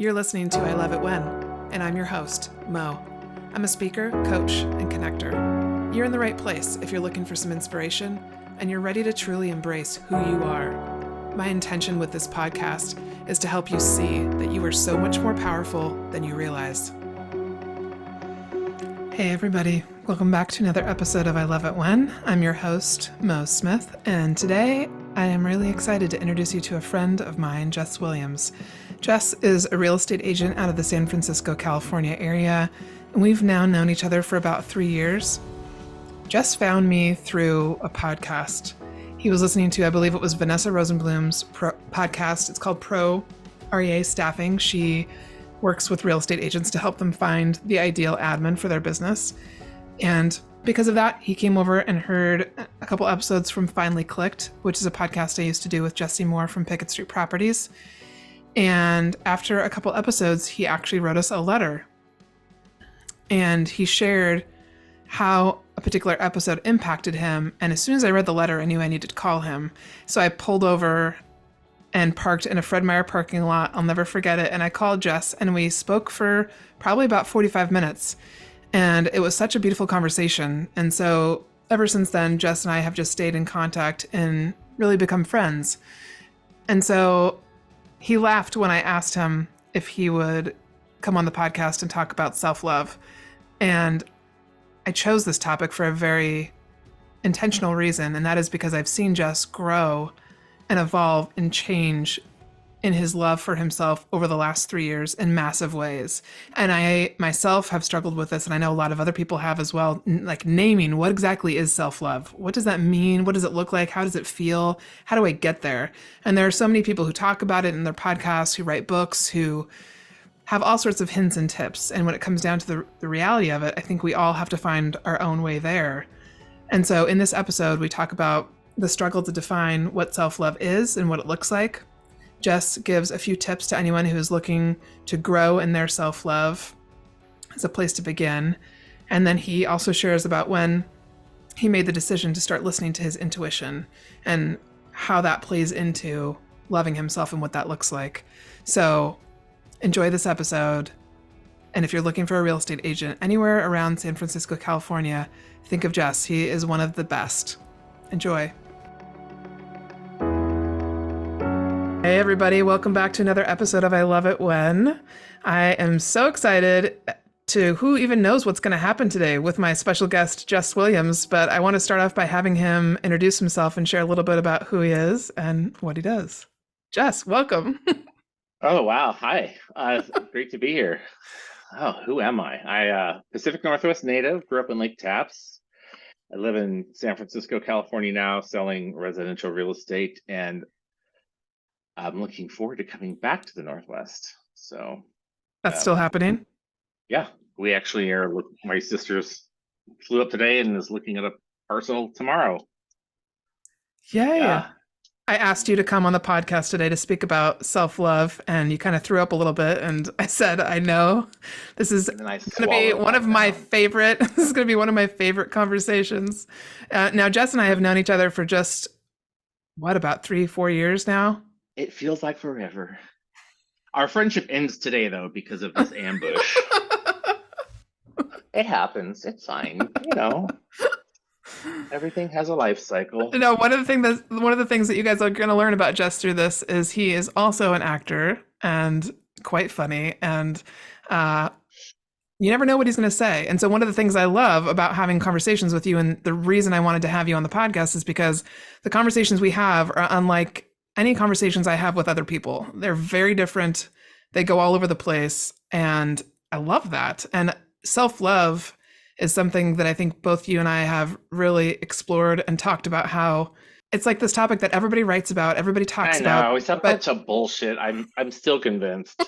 You're listening to I Love It When, and I'm your host, Mo. I'm a speaker, coach, and connector. You're in the right place if you're looking for some inspiration and you're ready to truly embrace who you are. My intention with this podcast is to help you see that you are so much more powerful than you realize. Hey everybody, welcome back to another episode of I Love It When. I'm your host, Mo Smith, and today I am really excited to introduce you to a friend of mine, Jess Williams. Jess is a real estate agent out of the San Francisco, California area, and we've now known each other for about 3 years. Jess found me through a podcast. He was listening to, I believe it was Vanessa Rosenblum's podcast. It's called Pro REA Staffing. She works with real estate agents to help them find the ideal admin for their business. And because of that, he came over and heard a couple episodes from Finally Clicked, which is a podcast I used to do with Jesse Moore from Pickett Street Properties. And after a couple episodes, he actually wrote us a letter. And he shared how a particular episode impacted him. And as soon as I read the letter, I knew I needed to call him. So I pulled over and parked in a Fred Meyer parking lot. I'll never forget it. And I called Jess and we spoke for probably about 45 minutes. And it was such a beautiful conversation. And so ever since then, Jess and I have just stayed in contact and really become friends. And so he laughed when I asked him if he would come on the podcast and talk about self-love. And I chose this topic for a very intentional reason. And that is because I've seen Jess grow and evolve and change in his love for himself over the last 3 years in massive ways. And I myself have struggled with this, and I know a lot of other people have as well, like naming what exactly is self-love? What does that mean? What does it look like? How does it feel? How do I get there? And there are so many people who talk about it in their podcasts, who write books, who have all sorts of hints and tips. And when it comes down to the reality of it, I think we all have to find our own way there. And so in this episode, we talk about the struggle to define what self-love is and what it looks like. Jess gives a few tips to anyone who is looking to grow in their self-love as a place to begin. And then he also shares about when he made the decision to start listening to his intuition and how that plays into loving himself and what that looks like. So enjoy this episode. And if you're looking for a real estate agent anywhere around San Francisco, California, think of Jess. He is one of the best. Enjoy. Hey everybody, welcome back to another episode of I Love It When. I am so excited to who even knows what's going to happen today with my special guest, Jess Williams, but I want to start off by having him introduce himself and share a little bit about who he is and what he does. Jess, welcome. Oh, wow. Hi. Great to be here. Oh, who am I? Pacific Northwest native, grew up in Lake Tapps. I live in San Francisco, California now, selling residential real estate, and I'm looking forward to coming back to the Northwest. So That's still happening? Yeah, we actually are. My sister's flew up today and is looking at a parcel tomorrow. Yay. Yeah. I asked you to come on the podcast today to speak about self-love, and you kind of threw up a little bit. And I said, I know this is going to be one of my favorite. This is going to be one of my favorite conversations. Now, Jess and I have known each other for just, about 3-4 years now? It feels like forever. Our friendship ends today, though, because of this ambush. It happens. It's fine. Everything has a life cycle. No, one of the things that you guys are going to learn about Jess through this is he is also an actor and quite funny, and you never know what he's going to say. And so one of the things I love about having conversations with you, and the reason I wanted to have you on the podcast, is because the conversations we have are unlike any conversations I have with other people. They're very different. They go all over the place, and I love that. And self-love is something that I think both you and I have really explored and talked about, how it's like this topic that everybody writes about, everybody talks about. I know, it's a bunch of bullshit. I'm still convinced.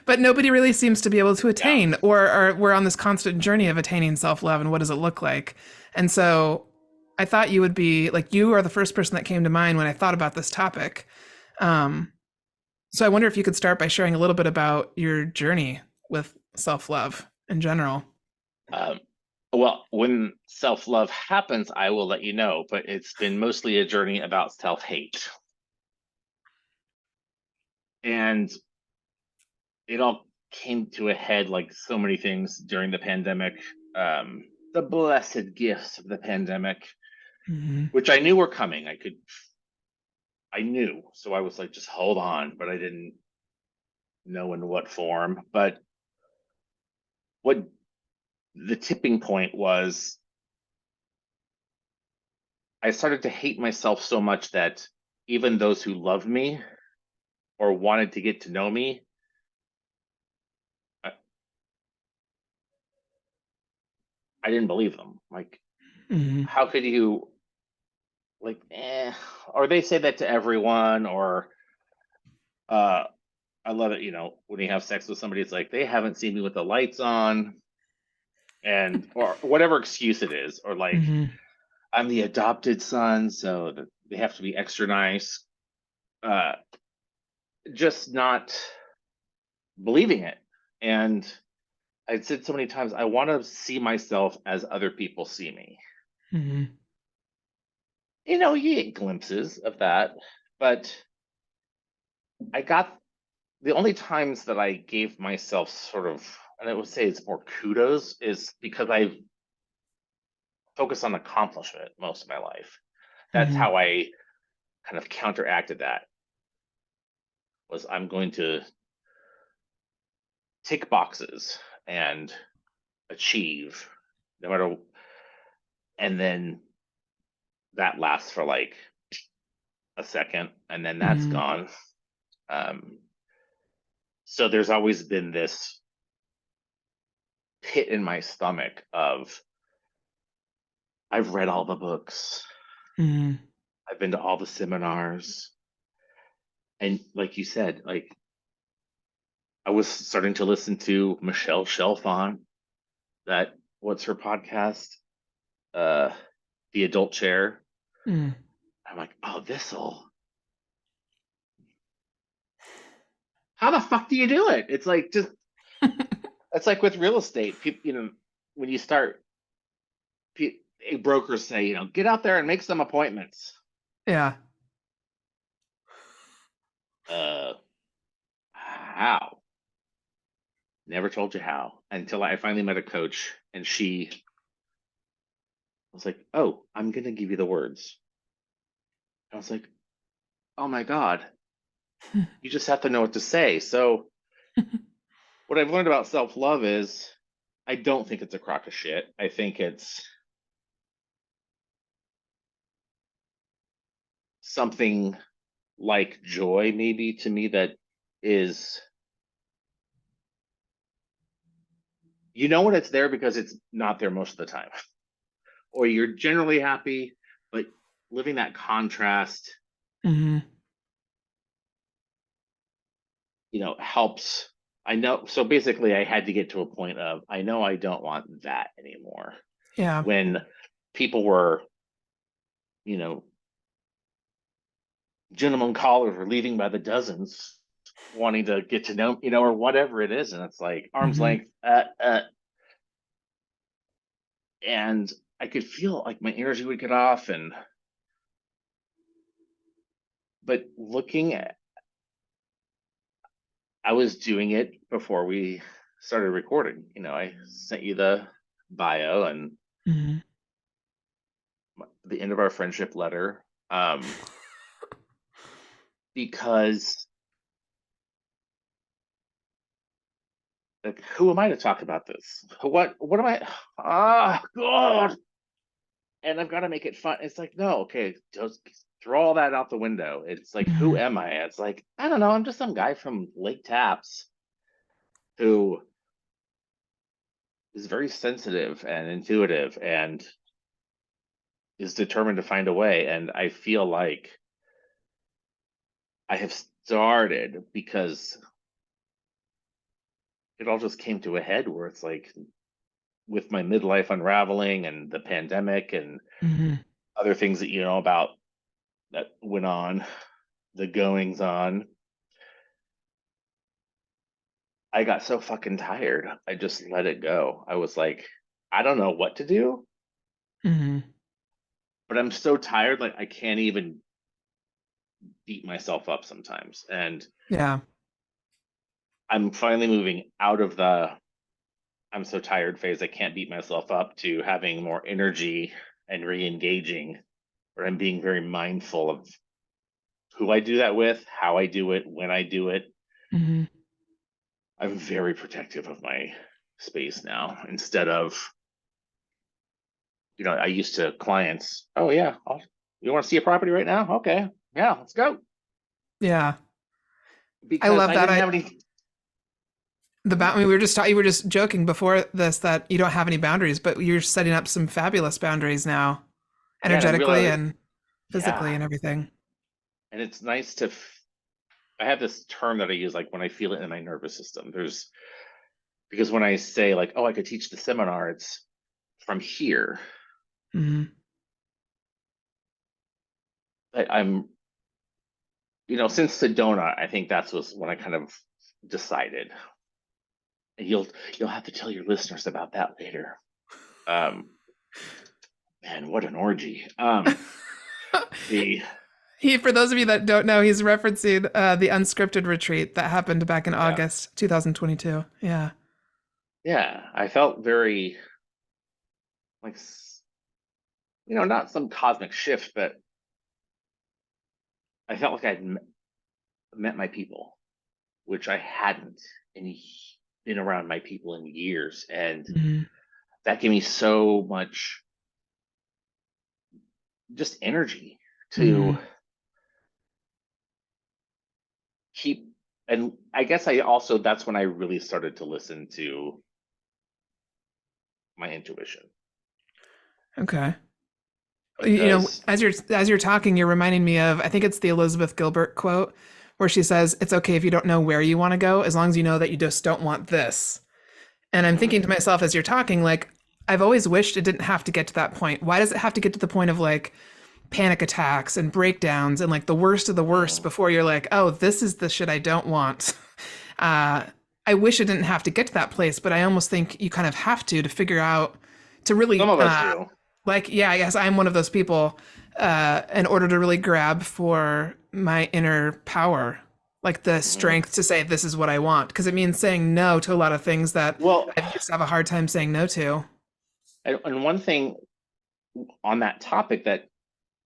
But nobody really seems to be able to attain, or we're on this constant journey of attaining self-love, and what does it look like? And so I thought you would be, like, you are the first person that came to mind when I thought about this topic. So I wonder if you could start by sharing a little bit about your journey with self-love in general. Well, when self-love happens, I will let you know, but it's been mostly a journey about self-hate. And it all came to a head like so many things during the pandemic. The blessed gifts of the pandemic, Hmm. which I knew were coming. I knew. So I was like, just hold on, but I didn't know in what form. But what the tipping point was, I started to hate myself so much that even those who loved me or wanted to get to know me, I, I didn't believe them. Like, Hmm. how could you, like, or they say that to everyone, or, uh, I love it, when you have sex with somebody, it's like they haven't seen me with the lights on, and or whatever excuse it is, or like Hmm. I'm the adopted son, so that they have to be extra nice. Uh, just not believing it. And I'd said so many times, I want to see myself as other people see me. Hmm. You get glimpses of that, but I got the only times that I gave myself sort of, and I would say it's more kudos, is because I focused on accomplishment most of my life. That's Hmm. how I kind of counteracted that. Was I'm going to tick boxes and achieve, no matter, and then that lasts for like a second, and then that's Hmm. gone. Um, so there's always been this pit in my stomach of I've read all the books, Hmm. I've been to all the seminars, and like you said, like I was starting to listen to Michelle Chalfant. That what's her podcast? Uh, the Adult Chair. Hmm. I'm like, oh, this'll. How the fuck do you do it? It's like just it's like with real estate. People, when you start, brokers say, get out there and make some appointments. Yeah. Uh, how? Never told you how until I finally met a coach, and she was like, "Oh, I'm gonna give you the words." I was like, "Oh my god, you just have to know what to say." So what I've learned about self love is, I don't think it's a crock of shit. I think it's something like joy, maybe to me, that is, when it's there because it's not there most of the time, or you're generally happy, but living that contrast, Hmm. helps. I know. So basically, I had to get to a point of, I know I don't want that anymore. Yeah. When people were, you know, gentlemen callers were leaving by the dozens, wanting to get to know, or whatever it is, and it's like arm's Hmm. length, and I could feel like my energy would get off, but looking at, I was doing it before we started recording. I sent you the bio and Hmm. the end of our friendship letter, because, like, who am I to talk about this? What am I? Ah, God! And I've got to make it fun. It's like, no, okay, just throw all that out the window. It's like, who Hmm. am I? It's like, I don't know. I'm just some guy from Lake Taps who is very sensitive and intuitive and is determined to find a way. And I feel like I have started because it all just came to a head where it's like, with my midlife unraveling and the pandemic and Hmm. other things that you know about that went on, the goings on, I got so fucking tired. I just let it go. I was like, I don't know what to do, Hmm. but I'm so tired, like I can't even beat myself up sometimes. And Yeah. I'm finally moving out of the I'm so tired phase I can't beat myself up to having more energy and re-engaging, where I'm being very mindful of who I do that with, how I do it, when I do it. Hmm. I'm very protective of my space now instead of, I used to clients, oh yeah, you want to see a property right now? Okay. Yeah, let's go. Yeah. I Because love I that. didn't have any. I mean, we were just talking, you were just joking before this that you don't have any boundaries, but you're setting up some fabulous boundaries now, Yeah, and I'm energetically realizing, and physically yeah. and everything. And it's nice to, I have this term that I use like when I feel it in my nervous system. Because when I say like, oh, I could teach the seminar, it's from here. Hmm. I'm, since Sedona, I think that's was when I kind of decided. And you'll have to tell your listeners about that later. Um, man, what an orgy. The For those of you that don't know, he's referencing the unscripted retreat that happened back in yeah, August 2022. Yeah. yeah, I felt very like not some cosmic shift, but I felt like I'd met my people, which I hadn't in been around my people in years, and Hmm. that gave me so much just energy Hmm. to keep. And I guess I also that's when I really started to listen to my intuition Okay. because As you're talking, you're reminding me of, I think it's the Elizabeth Gilbert quote where she says, "It's okay if you don't know where you want to go, as long as you know that you just don't want this." And I'm Mhm. thinking to myself as you're talking, like, I've always wished it didn't have to get to that point. Why does it have to get to the point of like panic attacks and breakdowns and like the worst of the worst Mm. before you're like, oh, this is the shit I don't want? Uh, I wish it didn't have to get to that place, but I almost think you kind of have to figure out to Some really of us do. like, yeah, I guess I'm one of those people, in order to really grab for my inner power, like the Mhm. strength to say, this is what I want. Because it means saying no to a lot of things that Well, I used to have a hard time saying no to. and one thing on that topic that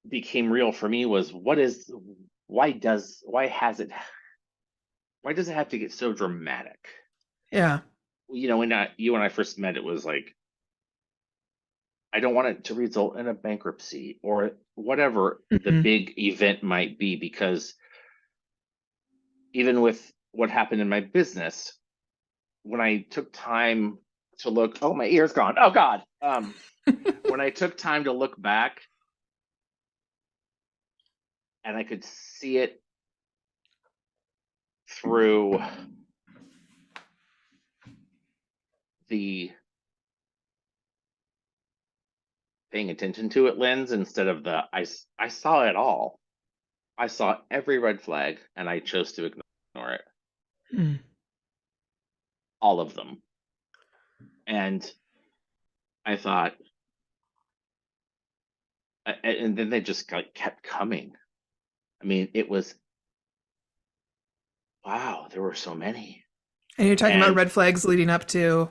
became real for me was why has it why does it have to get so dramatic? Yeah. When you and I first met, it was like I don't want it to result in a bankruptcy or whatever the Hmm. big event might be, because even with what happened in my business, when I took time to look, oh, my ear's gone. Oh God. When I took time to look back and I could see it through the paying attention to it lens instead of I saw it all. I saw every red flag and I chose to ignore it, Mm. all of them. And I thought, and then they just kept coming. I mean, it was, wow, there were so many. And you're talking about And red flags leading up to.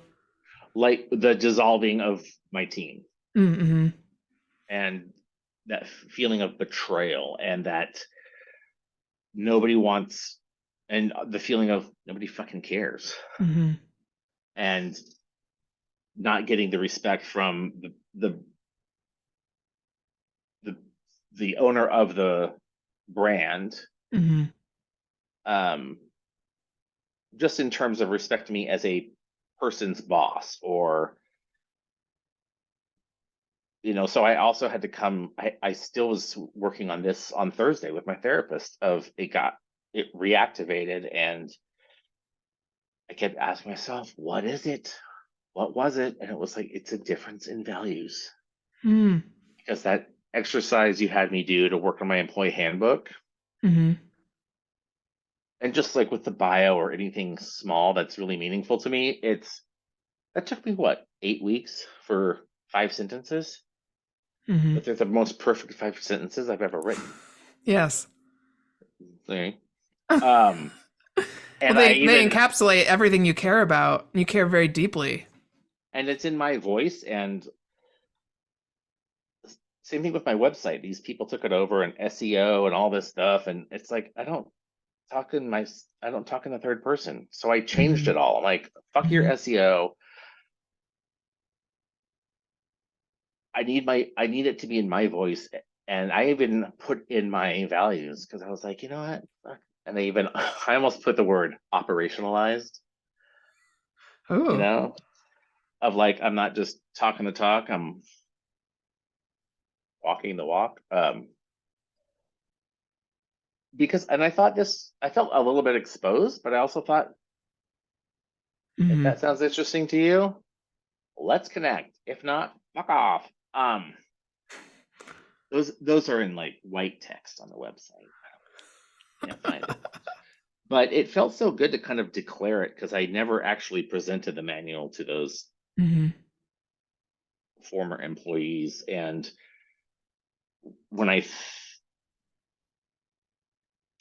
like the dissolving of my team Mm-hmm. and that feeling of betrayal and that nobody wants, and the feeling of nobody fucking cares, Mm-hmm. and not getting the respect from the, the owner of the brand, Mm-hmm. um, just in terms of respecting me as a person's boss, or so I also had to come, I still was working on this on Thursday with my therapist, of it reactivated, and I kept asking myself, what is it? What was it? And it was like, it's a difference in values. Mm-hmm. Because that exercise you had me do to work on my employee handbook, Mm-hmm. and just like with the bio or anything small that's really meaningful to me, that took me what, 8 weeks for 5 sentences, Mm-hmm. but they're the most perfect 5 sentences I've ever written. Yes. Okay. Um, Well, And I they even, encapsulate everything you care about. You care very deeply. and it's in my voice. And same thing with my website. These people took it over and SEO and all this stuff. And it's like, I don't talk in the third person. So I changed Hmm. it all. I'm like, fuck your Hmm. SEO. I need it to be in my voice. And I even put in my values because I was like, you know what? Fuck. And I almost put the word operationalized, you Oh. know, of like, I'm not just talking the talk, I'm walking the walk. Because, and I felt a little bit exposed, but I also thought, if Hmm. that sounds interesting to you, let's connect. If not, fuck off. Those are in like white text on the website. Can't find it. But it felt so good to kind of declare it because I never actually presented the manual to those Hmm. former employees. And when I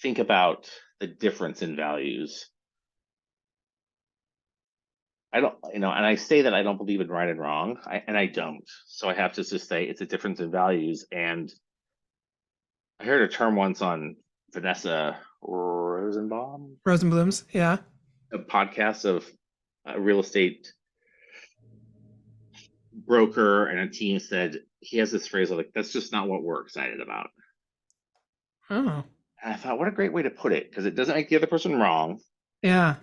think about the difference in values, I don't, you know, and I say that I don't believe in right and wrong, and I don't. So I have to just say it's a difference in values. And I heard a term once on Vanessa Rosenbaum, Rosenblums. Yeah. a podcast of a real estate broker, and a team said he has this phrase of like, that's just not what we're excited about. Oh. And I thought, what a great way to put it, because it doesn't make the other person wrong. Yeah.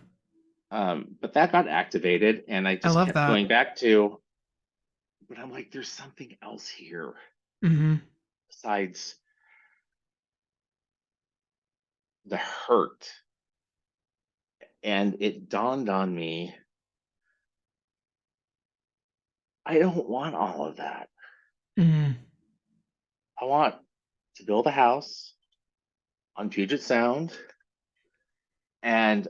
But that got activated, and I I just love kept that. going back to, but I'm like, there's something else here Hmm. besides the hurt. And it dawned on me, I don't want all of that. Hmm. I want to build a house on Puget Sound, and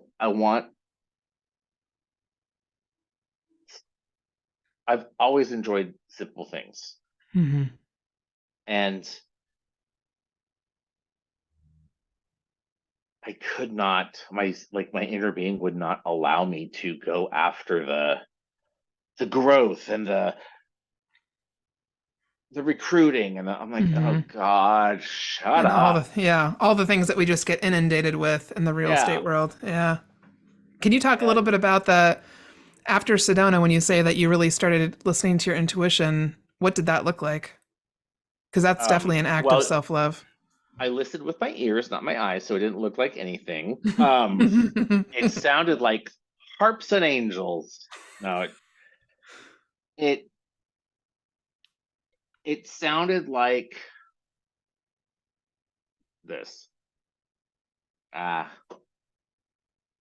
I've always enjoyed simple things. Hmm. And I could not, my inner being would not allow me to go after the growth and the recruiting. And I'm like, oh Hmm. God, shut And up. all the things that we just get inundated with in the real estate Yeah. world. Yeah. Can you talk a little And bit about the after Sedona when you say that you really started listening to your intuition? What did that look like? Because that's definitely an act of well, self love. I listened with my ears, not my eyes, so it didn't look like anything. It sounded like harps and angels. No, it it sounded like this. Ah,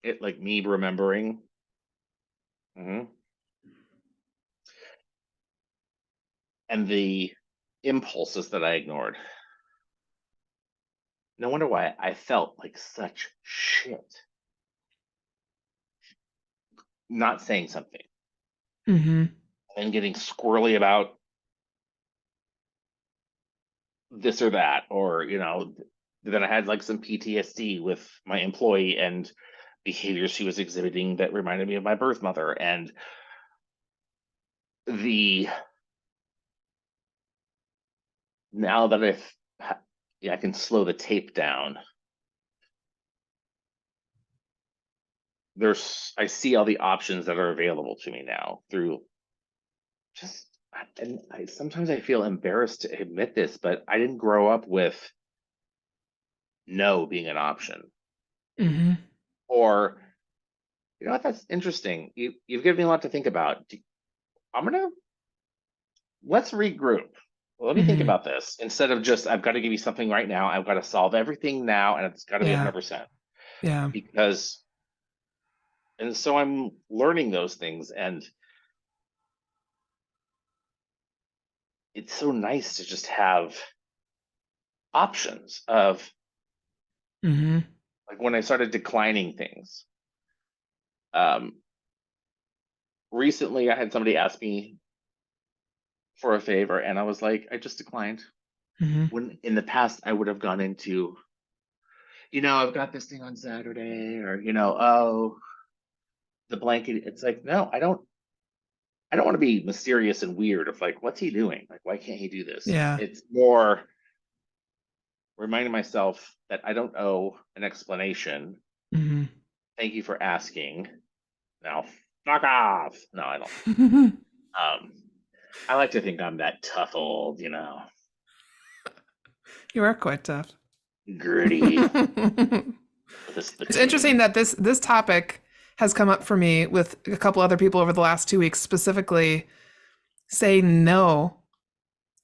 it like me remembering. Hmm. And the impulses that I ignored. No wonder why I felt like such shit not saying something Hmm. and getting squirrely about this or that, or then I had like some PTSD with my employee and behaviors she was exhibiting that reminded me of my birth mother, and the now that yeah, I can slow the tape down. I see all the options that are available to me now through just, and sometimes I feel embarrassed to admit this, but I didn't grow up with no being an option. Hmm. Or, you know what, that's interesting. You've given me a lot to think about. I'm gonna Let's regroup. Let me think Hmm. about this instead of just, I've got to give you something right now. I've got to solve everything now, and it's got to be Yeah. 100%. Yeah. Because, and so I'm learning those things, and it's so nice to just have options of, Hmm. like, when I started declining things. Um, Recently, I had somebody ask me for a favor, and I was like, I just declined. Hmm. When in the past, I would have gone into, I've got this thing on Saturday, or, oh, the blanket. It's like, no, I don't want to be mysterious and weird of like, what's he doing? Like, why can't he do this? Yeah. It's more reminding myself that I don't owe an explanation. Hmm. Thank you for asking. Now, fuck off. No, I don't. Um, I like to think I'm that tough old, You are quite tough. gritty with a It's interesting spittoon. that this topic has come up for me with a couple other people over the last 2 weeks, specifically saying no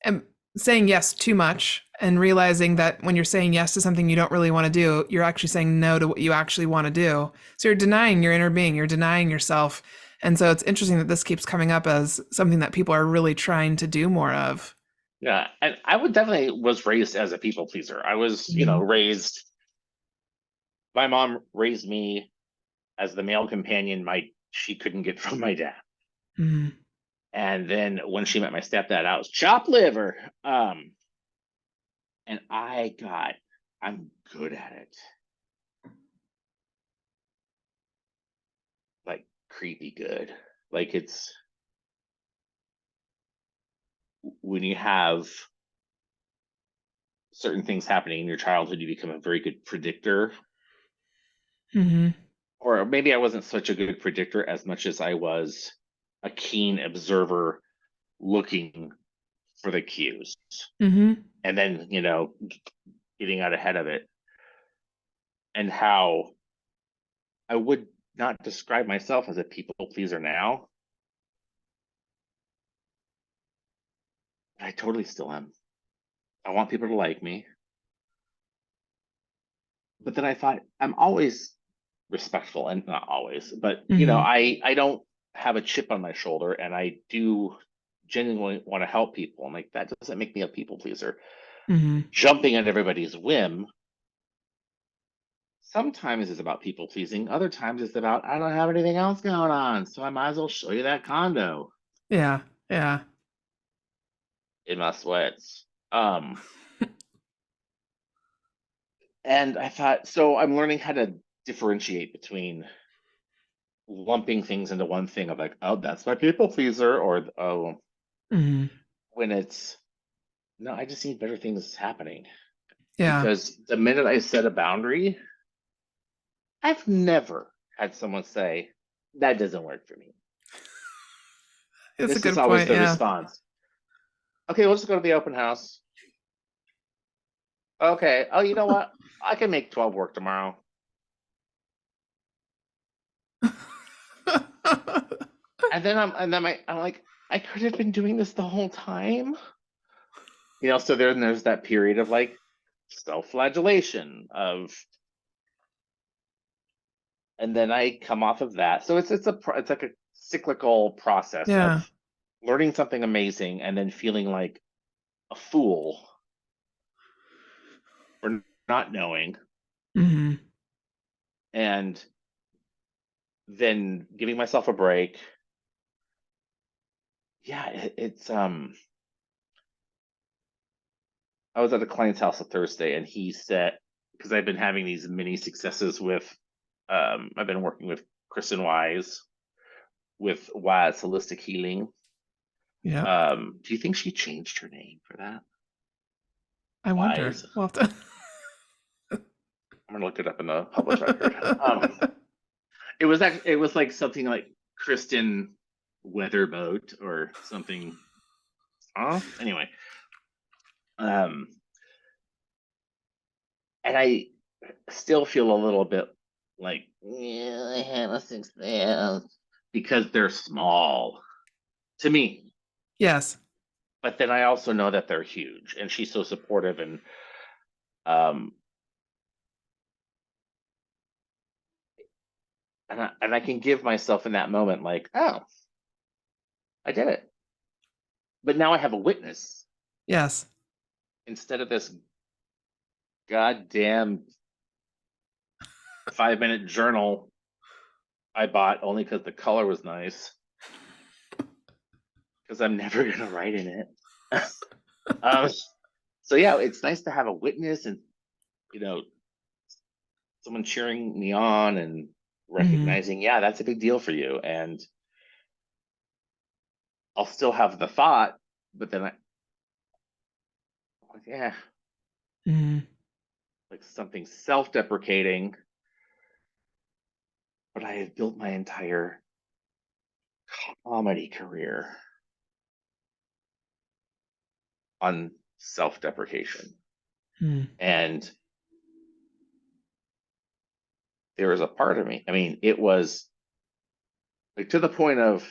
and saying yes too much, and realizing that when you're saying yes to something you don't really want to do, you're actually saying no to what you actually want to do. So you're denying your inner being, you're denying yourself. And so it's interesting that this keeps coming up as something that people are really trying to do more of. Yeah, and I would definitely was raised as a people pleaser. I was, Mm-hmm. raised. My mom raised me as the male companion she couldn't get from my dad. Mm-hmm. And then when she met my stepdad, I was chopped liver. And I'm good at it. Like creepy good. Like it's when you have certain things happening in your childhood, you become a very good predictor. Mm-hmm. Or maybe I wasn't such a good predictor as much as I was a keen observer looking for the cues. Mm-hmm. And then, getting out ahead of it. And how I would not describe myself as a people pleaser now. I totally still am. I want people to like me. But then I thought I'm always respectful, and not always, but Mm-hmm. I don't have a chip on my shoulder, and I do genuinely want to help people. And like that doesn't make me a people pleaser. Mm-hmm. Jumping at everybody's whim sometimes is about people pleasing. Other times it's about I don't have anything else going on, so I might as well show you that condo Yeah. Yeah. in my sweats. Um, and I thought so. I'm learning how to differentiate between lumping things into one thing of like, oh, that's my people pleaser, or oh, Mm-hmm. when it's no, I just need better things happening. Yeah. Because the minute I set a boundary, I've never had someone say, that doesn't work for me. It's a This is good always point. the Yeah. response. Okay, we'll just go to the open house. Okay. Oh, you know what? I can make 12 work tomorrow. I'm like, I could have been doing this the whole time. So there's that period of like self-flagellation of, and then I come off of that. So it's like a cyclical process Yeah. of learning something amazing and then feeling like a fool for not knowing, Mm-hmm. and then giving myself a break. Yeah, I was at a client's house on Thursday, and he said, because I've been having these mini successes with, I've been working with Kristen Wise with Wise Holistic Healing. Yep. Do you think she changed her name for that? I wonder. Wise. Well, to... I'm gonna look it up in the public record. It was like something like Kristen Weatherboat or something. Anyway, um, and I still feel a little bit like, yeah, I have a success because they're small to me. yes. But then I also know that they're huge, and she's so supportive, um, and I can give myself in that moment like, oh, I did it. But now I have a witness Yes. instead of this goddamn 5-minute journal I bought only because the color was nice. Because I'm never gonna write in it. um, so yeah, it's nice to have a witness and you know someone cheering me on and Mhm. recognizing, yeah, that's a big deal for you. And I'll still have the thought, but then I'm like, yeah, Mhm. like something self-deprecating. But I have built my entire comedy career on self-deprecation. Mhm. And there was a part of me, I mean, it was like to the point of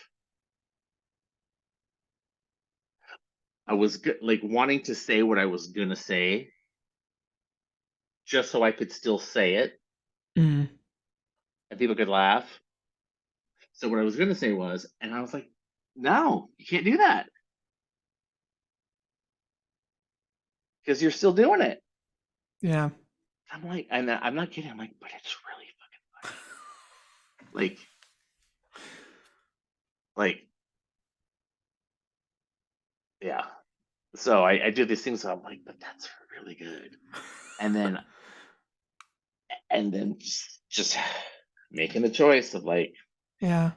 I was like wanting to say what I was gonna say just so I could still say it Mhm. and people could laugh. So what I was gonna say was, and I was like, no, you can't do that because you're still doing it. Yeah. I'm like, and I'm not kidding. I'm like, but it's really fucking funny. Like, like, yeah. So I do these things. So I'm like, but that's really good. And then, just making the choice of like, Yeah.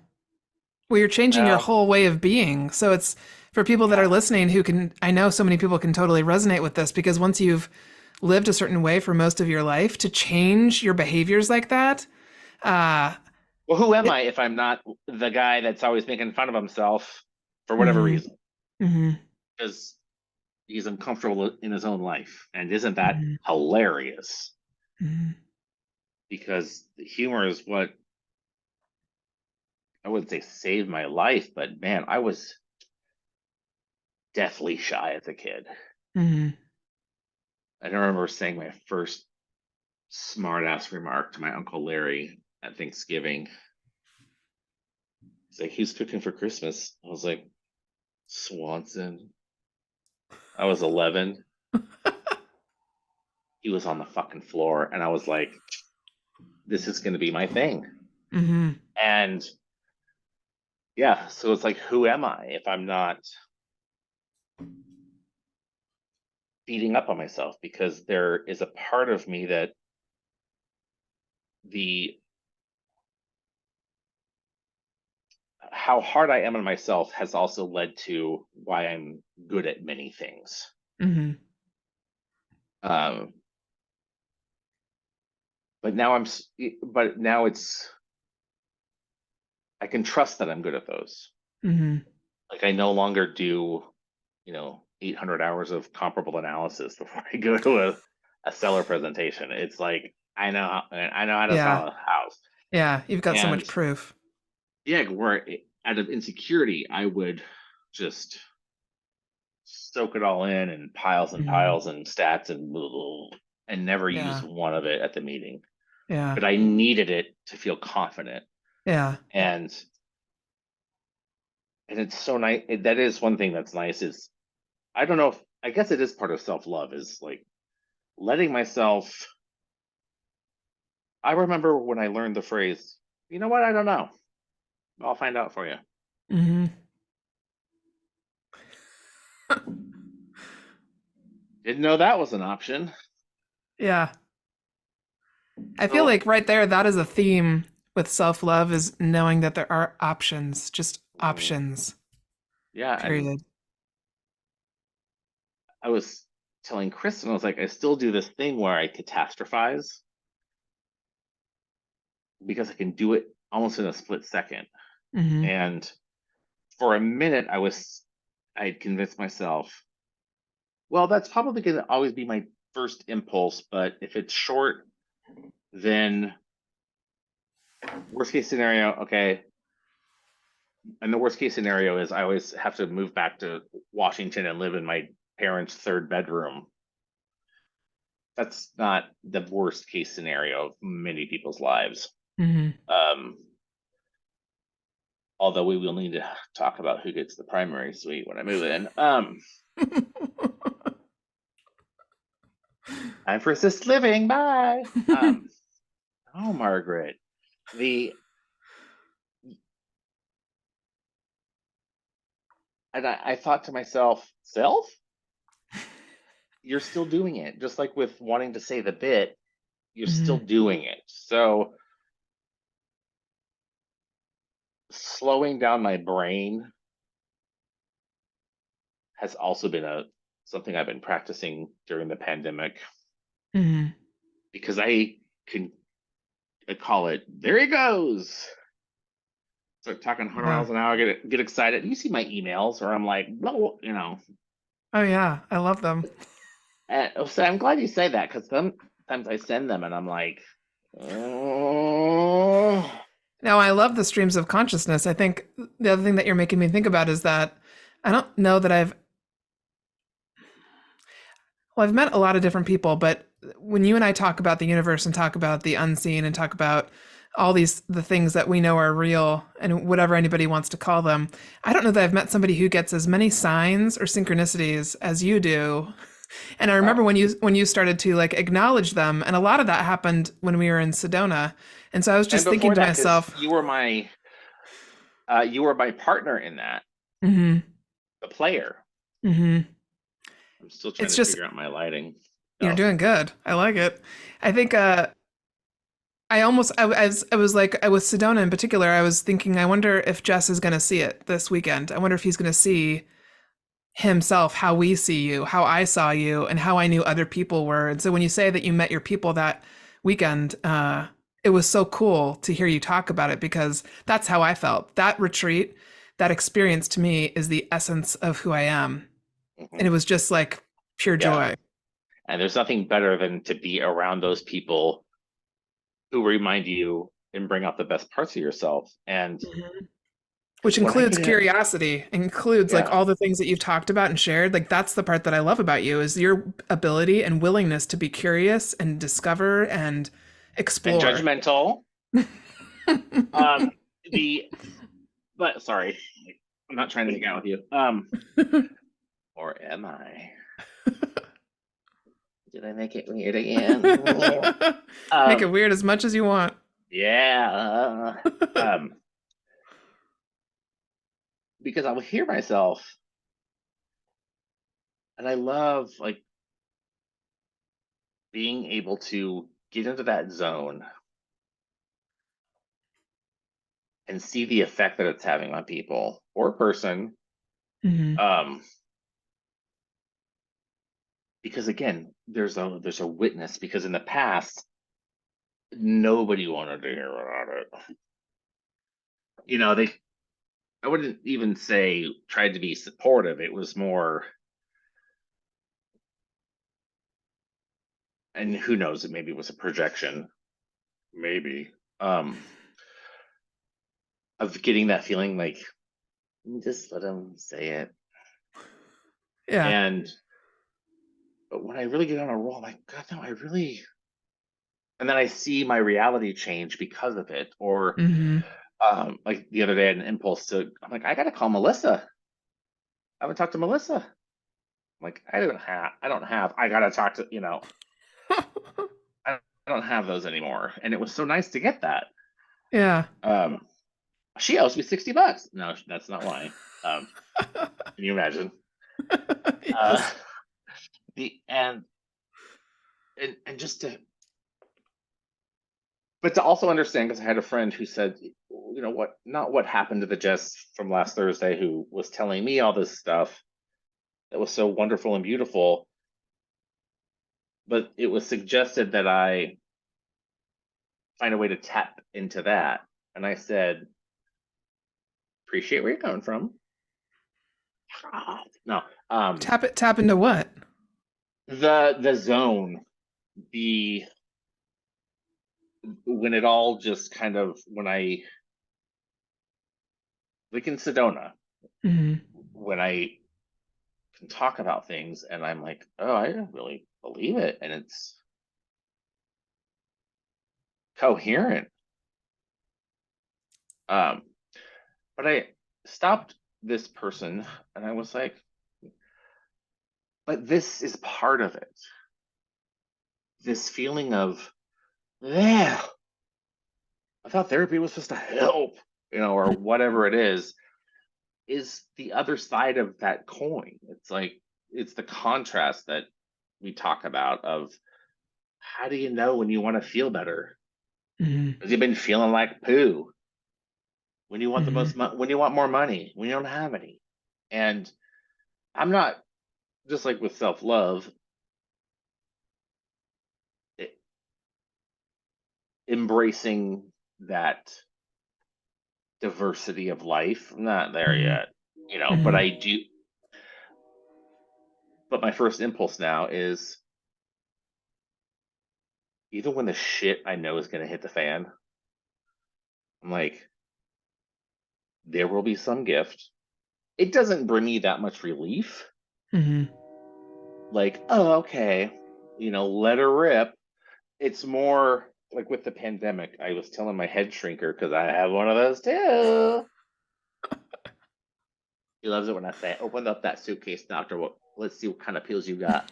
Well, you're changing your well, whole way of being. So it's for people that are yeah. listening who can, I know so many people can totally resonate with this because once you've lived a certain way for most of your life, to change your behaviors like that, uh, Well, who am it, I if I'm not the guy that's always making fun of himself for whatever mm-hmm, reason? mm-hmm, Because he's uncomfortable in his own life, and isn't that mm-hmm, hilarious? mm-hmm, Because the humor is what I wouldn't say saved my life, but man, I was deathly shy as a kid. mm-hmm. I remember saying my first smart ass remark to my Uncle Larry at Thanksgiving. He's like, "Who's cooking for Christmas?" I was like, "Swanson." I was 11. He was on the fucking floor, and I was like, "This is going to be my thing." Mm-hmm. And yeah, so it's like, who am I if I'm not beating up on myself? Because there is a part of me that the how hard I am on myself has also led to why I'm good at many things. Mm-hmm. Um, but now but now I can trust that I'm good at those. Mm-hmm. Like I no longer do, 800 hours of comparable analysis before I go to a seller presentation. It's like I know how to Yeah. sell a house, Yeah. You've got so and much proof. yeah, where out of insecurity, I would just soak it all in and Mm-hmm. piles and stats and blah, blah, blah, and never use Yeah. one of it at the meeting. Yeah. But I needed it to feel confident, Yeah. and it's so nice. That is one thing that's nice is I don't know if I guess it is part of self love is like letting myself. I remember when I learned the phrase, you know what? I don't know. I'll find out for you. Mm-hmm. Didn't know that was an option. Yeah. I feel So like right there, that is a theme with self love is knowing that there are options, just mm, options, yeah, and period. I was telling Kristen, I was like, I still do this thing where I catastrophize because I can do it almost in a split second. Mm-hmm. And for a minute, I had convinced myself, well, that's probably going to always be my first impulse, but if it's short, then worst case scenario, okay. And the worst case scenario is I always have to move back to Washington and live in my parents' third bedroom. That's not the worst case scenario of many people's lives. Mm-hmm. Um, although we will need to talk about who gets the primary suite when I move in. Time for assist living. Bye. Oh, Margaret. The and I thought to myself, self, you're still doing it. Just like with wanting to say the bit, you're still Hmm. doing it. So slowing down my brain has also been a something I've been practicing during the pandemic Hmm. because can I call it there he goes. Start talking 100 Yeah. miles an hour, get excited. You see my emails, or I'm like, no, Oh yeah, I love them. So I'm glad you say that because sometimes I send them and I'm like, oh, Now, I love the streams of consciousness. I think the other thing that you're making me think about is that I don't know that I've met a lot of different people, but when you and I talk about the universe and talk about the unseen and talk about all the things that we know are real and whatever anybody wants to call them, I don't know that I've met somebody who gets as many signs or synchronicities as you do. And I remember oh. when you started to like acknowledge them, and a lot of that happened when we were in Sedona. And so I was And just thinking before to that, because myself, you were my partner in that, mm-hmm, the player. mm-hmm. I'm still trying It's to just figure out my lighting. you're Oh, doing good. I like it. I think I was like with Sedona in particular, I was thinking I wonder if Jess is going to see it this weekend. I wonder if he's going to see himself how we see you, how I saw you, and how I knew other people were. And so when you say that you met your people that weekend, it was so cool to hear you talk about it because that's how I felt. That retreat, that experience to me is the essence of who I am. And it mhm. was just like pure Yeah. joy. And there's nothing better than to be around those people who remind you and bring out the best parts of yourself. And Mhm. Which because when I includes get it, curiosity, includes like yeah, all the things that you've talked about and shared. Like that's the part that I love about you is your ability and willingness to be curious and discover and and explore. judgmental. Um, the but sorry, I'm not trying to make out with you. Or am I? Did I make it weird again? Make it Um, weird as much as you want. yeah. Um, because I will hear myself, and I love like being able to get into that zone and see the effect that it's having on people or person. Hmm. Um, because again, there's a witness. Because in the past, nobody wanted to hear about it. They I wouldn't even say tried to be supportive. It was more, and who knows, maybe it was a projection, maybe, um, of getting that feeling like just let them say it. Yeah. And but when I really get on a roll, I'm like, God, no, I really. And then I see my reality change because of it. Or Hmm. like the other day, I had an impulse to. I'm like, I gotta call Melissa. I haven't talked to Melissa. I'm like, I don't have. I gotta talk to. I don't have those anymore. And it was so nice to get that. Yeah. Um, she owes me $60. No, that's not why. Can you imagine? Uh, Yes. the and just to, but to also understand, because I had a friend who said, not what happened to the Jess from last Thursday, who was telling me all this stuff that was so wonderful and beautiful, but it was suggested that I find a way to tap into that. And I said, appreciate where you're coming from. No, Tap into what? the zone, the when it all just kind of when I like in Sedona, Hmm. when I can talk about things and I'm like, oh, I don't really believe it, and it's coherent. Um, but I stopped this person and I was like, but this is part of it. This feeling of, yeah, I thought therapy was supposed to help, or whatever it is the other side of that coin. It's like it's the contrast that we talk about of how do you know when you want to feel better? Hmm. Because you've been feeling like poo. When you want the Hmm. most, when you want more money, when you don't have any. And I'm not just like with self love, embracing that diversity of life. I'm not there Hmm. yet, but Hmm. I do. But my first impulse now is even when the shit I know is going to hit the fan, I'm like, there will be some gift. It doesn't bring me that much relief. Hmm. Like, oh, okay, let her rip. It's more like with the pandemic. I was telling my head shrinker because I have one of those too. He loves it when I say, "Open up that suitcase, doctor. Let's see what kind of pills you got."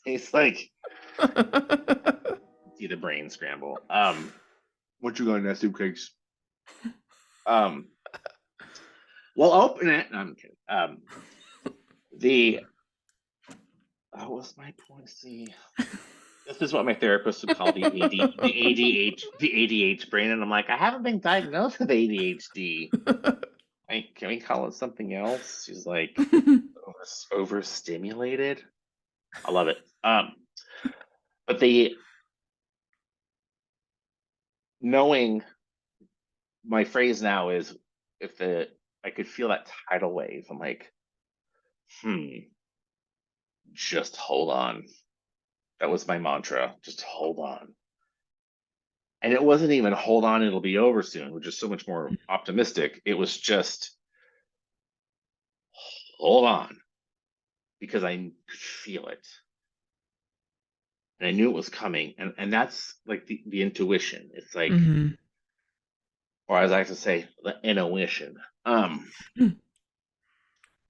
He's like, see the brain scramble. What you got in that suitcase? Um, well, open it. No, I'm kidding. The what was my point? See, this is what my therapist would call the ADH brain, and I'm like, I haven't been diagnosed with ADHD. Like, can we call it something else? She's like, overstimulated. I love it. But the knowing my phrase now is if the I could feel that tidal wave. I'm like, just hold on. That was my mantra. Just hold on. And it wasn't even hold on, it'll be over soon, which is so much more optimistic. It was just hold on because I could feel it. And I knew it was coming. And that's like the intuition. It's like, Hmm. or as I like to say, the intuition. Um,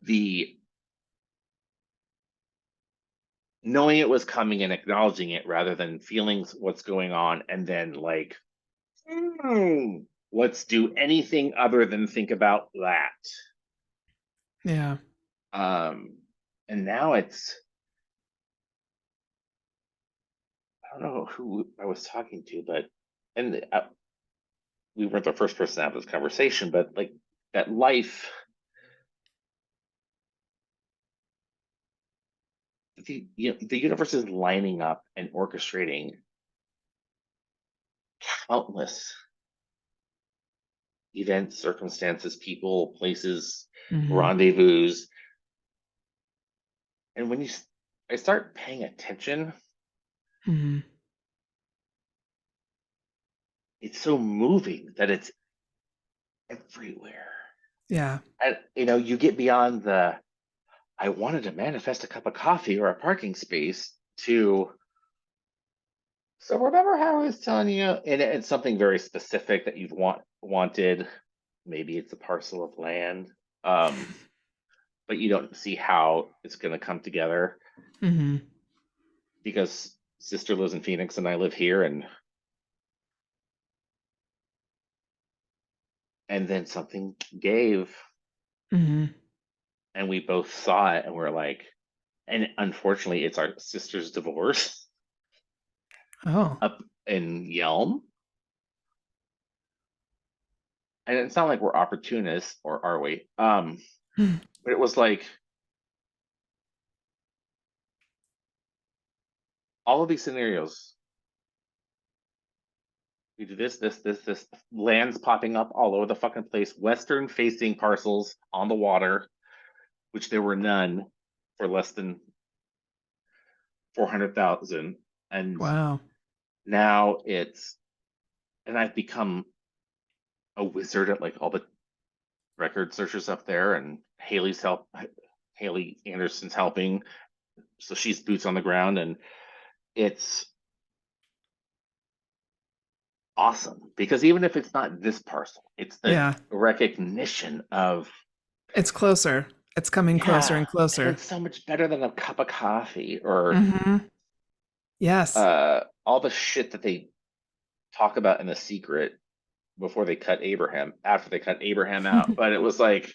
the knowing it was coming and acknowledging it rather than feeling what's going on and then like, let's do anything other than think about that. Yeah. Um, and now I don't know who I was talking to, but and we weren't the first person to have this conversation, but like that life, the universe is lining up and orchestrating countless events, circumstances, people, places, Hmm. rendezvous, and when I start paying attention, Hmm. it's so moving that it's everywhere. Yeah. And you get beyond the I wanted to manifest a cup of coffee or a parking space to so remember how I was telling you, and it's something very specific that you've wanted. Maybe it's a parcel of land, um, but you don't see how it's going to come together Hmm. because sister lives in Phoenix and I live here, and then something gave, Hmm. and we both saw it, and we're like, and unfortunately, it's our sister's divorce Oh. up in Yelm, and it's not like we're opportunists, or are we? But it was like all of these scenarios. We do this. Lands popping up all over the fucking place. Western facing parcels on the water, which there were none for less than 400,000. And Wow. now and I've become a wizard at like all the record searchers up there. And Haley Anderson's helping. So she's boots on the ground. And it's awesome because even if it's not this parcel, it's the Yeah. recognition of It's closer. It's coming closer yeah, and and closer. it's so much better than a cup of coffee or Hmm. Yes. all the shit that they talk about in The Secret after they cut Abraham out. But it was like,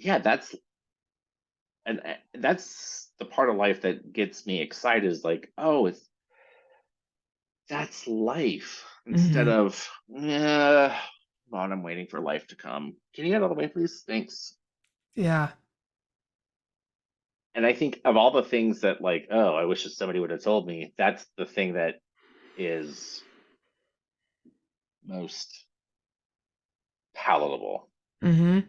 yeah, that's the part of life that gets me excited is like, oh, that's life instead Hmm. of, come on, I'm waiting for life to come. Can you get out of the way, please? Thanks. Yeah. And I think of all the things that, like, oh, I wish that somebody would have told me, that's the thing that is most palatable. Hmm.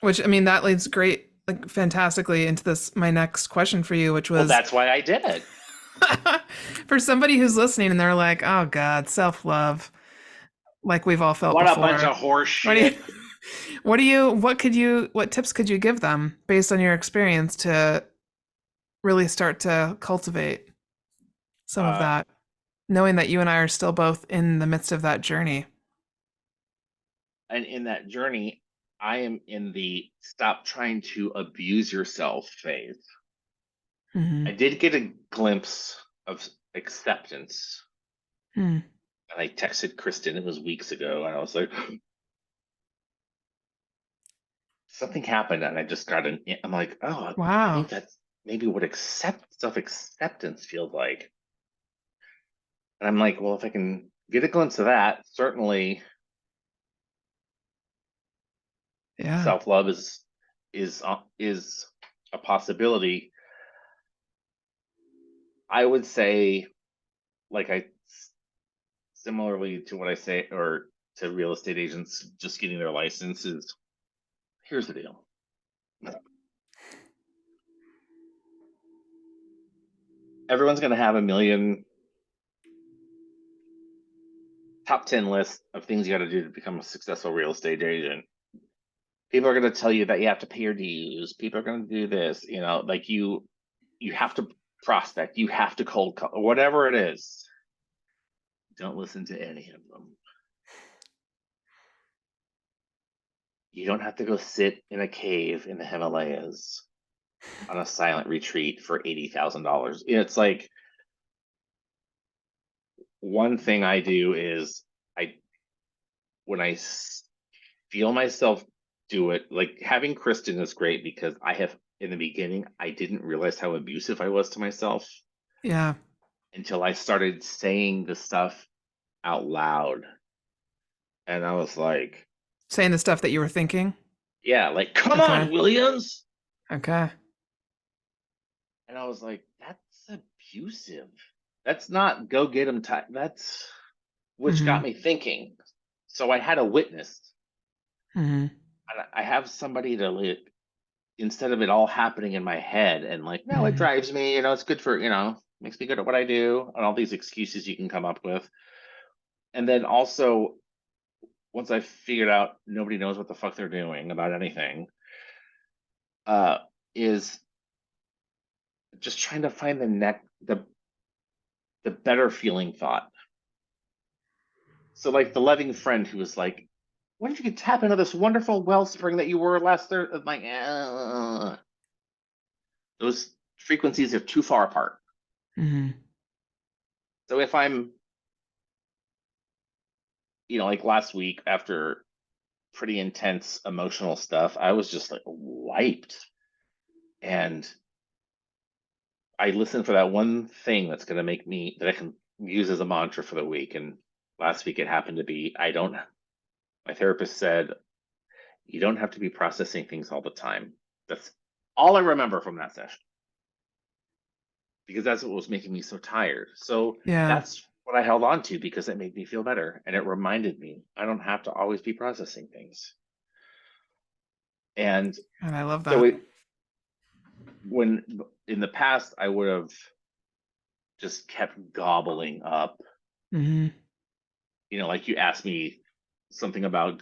Which, I mean, that leads great, like, fantastically into this, my next question for you, which Well, was that's why I did it. for somebody who's listening and they're like, oh God, self-love, like we've all felt What a bunch before. of horse What do you, shit. what tips could you give them based on your experience to really start to cultivate some of Uh, that, knowing that you and I are still both in the midst of that journey? and in that journey, I am in the stop trying to abuse yourself phase. Hmm. I did get a glimpse of acceptance. Hmm. And I texted Kristen, it was weeks ago, and I was like, something happened, and I just got I'm like, oh, I Wow. think that's maybe what self acceptance feels like. And I'm like, well, if I can get a glimpse of that, certainly Yeah. self love is a possibility. I would say, like I similarly to what I say, or to real estate agents just getting their licenses. Here's the deal: everyone's going to have a million top 10 list of things you got to do to become a successful real estate agent. People are going to tell you that you have to pay your dues. People are going to do this, like you have to prospect, you have to cold call, whatever it is. Don't listen to any of them. You don't have to go sit in a cave in the Himalayas on a silent retreat for $80,000. It's like, one thing I do is, I when I feel myself do it, like having Kristen is great because in the beginning, I didn't realize how abusive I was to myself Yeah. until I started saying the stuff out loud. And I was like, Saying the stuff that you were thinking. yeah, like, come Okay. on, Williams. Okay. And I was like, that's abusive. That's not go get him time. Which Hmm. got me thinking. So I had a witness, Hmm. and I have somebody to, like, instead of it all happening in my head and like, no, it Hmm. drives me, it's good for, makes me good at what I do, and all these excuses you can come up with. And then also, once I figured out nobody knows what the fuck they're doing about anything, uh, is just trying to find the better feeling thought. So like the loving friend who was like, what if you could tap into this wonderful wellspring that you were last Thursday? I'm like, those frequencies are too far apart. Hmm. So if I'm, like last week after pretty intense emotional stuff, I was just like wiped. And I listened for that one thing that's going to make me, that I can use as a mantra for the week. And last week it happened to be, my therapist said, you don't have to be processing things all the time. That's all I remember from that session, because that's what was making me so tired. So Yeah. that's what I held on to because it made me feel better. And it reminded me I don't have to always be processing things. And And I love so that. when in the past, I would have just kept gobbling up, Hmm. like you asked me something about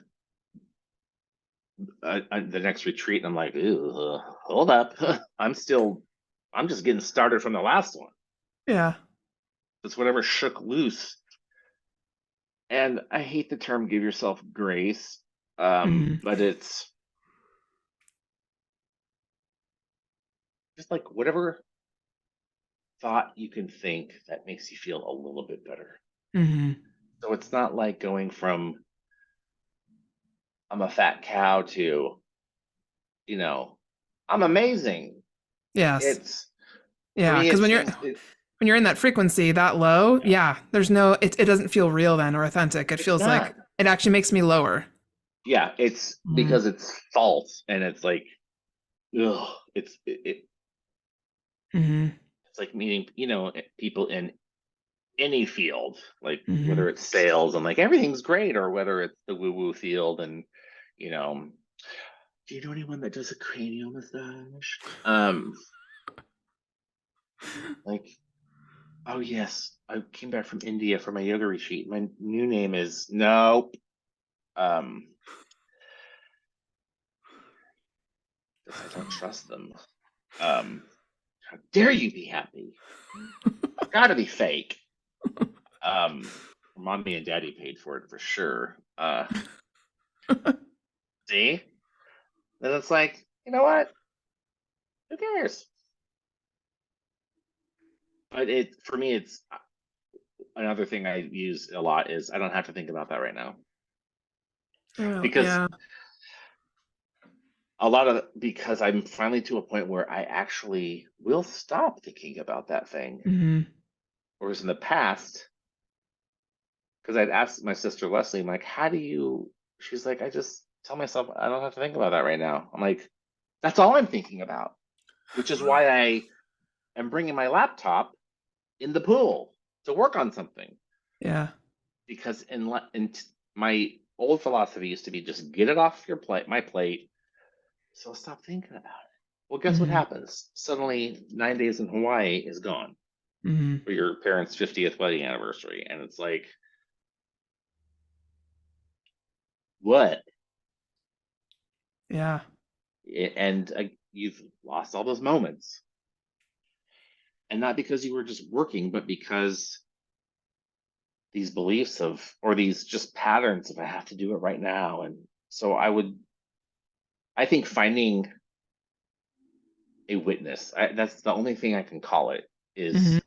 the next retreat, and I'm like, ew, hold up. I'm just getting started from the last one. Yeah. It's whatever shook loose. And I hate the term give yourself grace, Hmm. but it's just like whatever thought you can think that makes you feel a little bit better. Hmm. So it's not like going from I'm a fat cow to you know, I'm amazing. Yes. It's for Yeah. me, Because it's it, when you're in that frequency that low, yeah, there's no, it doesn't feel real then or authentic. It it's feels like not. it actually makes me lower. Yeah, it's Mm-hmm. because it's false and it's like, ugh, Mm-hmm. it's like meeting, people in any field, like Mm-hmm. whether it's sales and like everything's great, or whether it's the woo woo field and, you know, do you know anyone that does a cranial massage? Like, oh yes, I came back from India for my yoga retreat. My new name is nope. Um, because I don't trust them. How dare you be happy? Gotta be fake. Um, mommy and daddy paid for it for sure. See? Then it's like, you know what? Who cares? But it for me, it's another thing I use a lot is I don't have to think about that right now Oh, because yeah. because I'm finally to a point where I actually will stop thinking about that thing. Mm-hmm. Whereas in the past, because I'd asked my sister Leslie, I'm like, how do you? She's like, I just tell myself I don't have to think about that right now. I'm like, that's all I'm thinking about, which is why I am bringing my laptop in the pool to work on something. Yeah. Because my old philosophy used to be just get it off your plate, my plate, so stop thinking about it. Well, guess what Mm-hmm. happens? Suddenly, 9 days in Hawaii is gone Mm-hmm. for your parents' 50th wedding anniversary, and it's like, what? Yeah. And you've lost all those moments, and not because you were just working, but because these beliefs of or these just patterns of I have to do it right now, and so I think finding a witness. That's the only thing I can call it. Mm-hmm. Is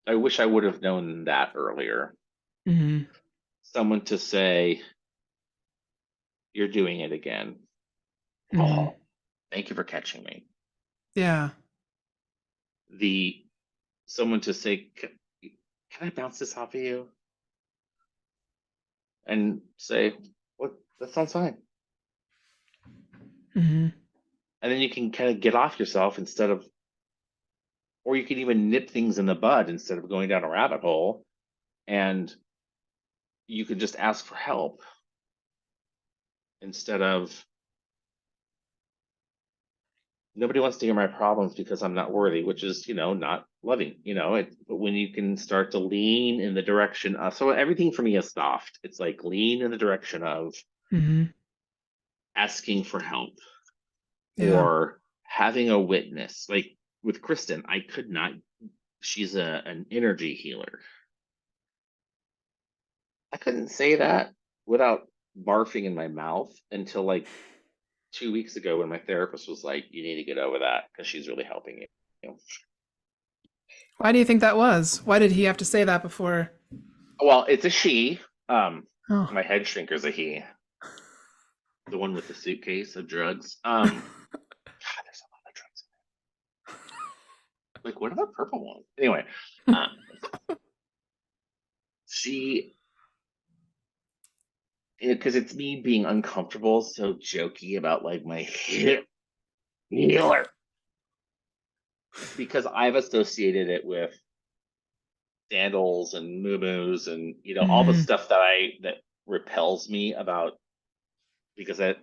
I wish I would have known that earlier. Mm-hmm. Someone to say, "You're doing it again." Mm-hmm. Oh, thank you for catching me. Yeah. The someone to say, "Can I bounce this off of you?" And say, "What? That sounds fine." Mm-hmm. And then you can kind of get off yourself instead of, or you can even nip things in the bud instead of going down a rabbit hole. And you can just ask for help instead of nobody wants to hear my problems because I'm not worthy, which is, not loving, but when you can start to lean in the direction of, so everything for me is soft. It's like lean in the direction of Mm-hmm. asking for help Yeah. or having a witness. Like with Kristen, I could not, she's an energy healer. I couldn't say that without barfing in my mouth until like 2 weeks ago when my therapist was like, you need to get over that because she's really helping you. Why do you think that was? Why did he have to say that before? Well, it's a she. Um, Oh. my head shrinker's a he. The one with the suitcase of drugs. God, there's a lot of drugs. Like, what are the purple ones? Anyway, uh, she, because it's me being uncomfortable, so jokey about like my hip healer, because I've associated it with sandals and moo and all the Mm-hmm. stuff that repels me about because I've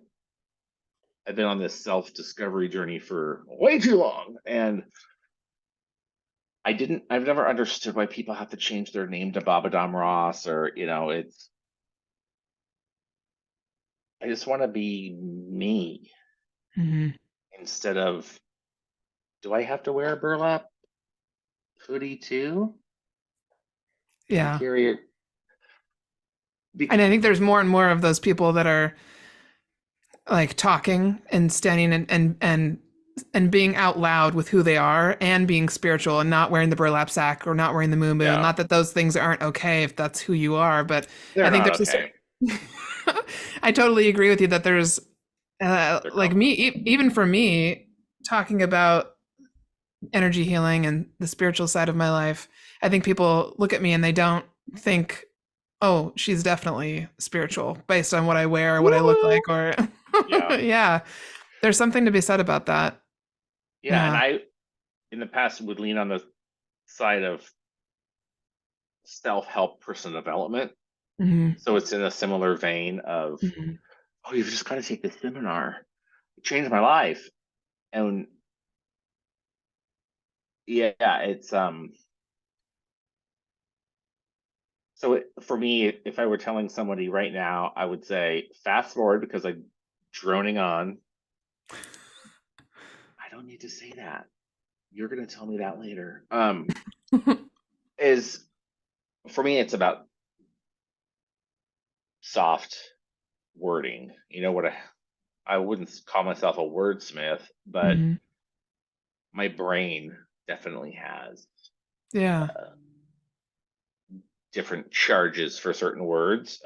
been on this self discovery journey for way too long, and I've never understood why people have to change their name to Baba Dam Ross or, I just want to be me Mm-hmm. instead of, do I have to wear a burlap hoodie too? Can I Yeah. carry it? And Be- I think there's more and more of those people that are like talking and standing and being out loud with who they are and being spiritual and not wearing the burlap sack or not wearing the moo. yeah, Not that those things aren't okay if that's who you are, but I they're think not there's a okay. certain I totally agree with you that there's They're Like me, even for me, talking about energy healing and the spiritual side of my life, I think people look at me and they don't think, oh, she's definitely spiritual based on what I wear or what I look Woo! like, or Yeah. yeah, there's something to be said about that. Yeah. And Yeah. I, in the past, would lean on the side of self-help personal development. Hmm. So it's in a similar vein of, Hmm. oh, you've just got to take this seminar. It changed my life. And yeah, it's so for me, if I were telling somebody right now, I would say fast forward because I'm droning on. I don't need to say that. You're gonna tell me that later. Is for me, it's about soft wording. You know what? I wouldn't call myself a wordsmith, but Hmm. my brain definitely has Yeah. uh, different charges for certain words.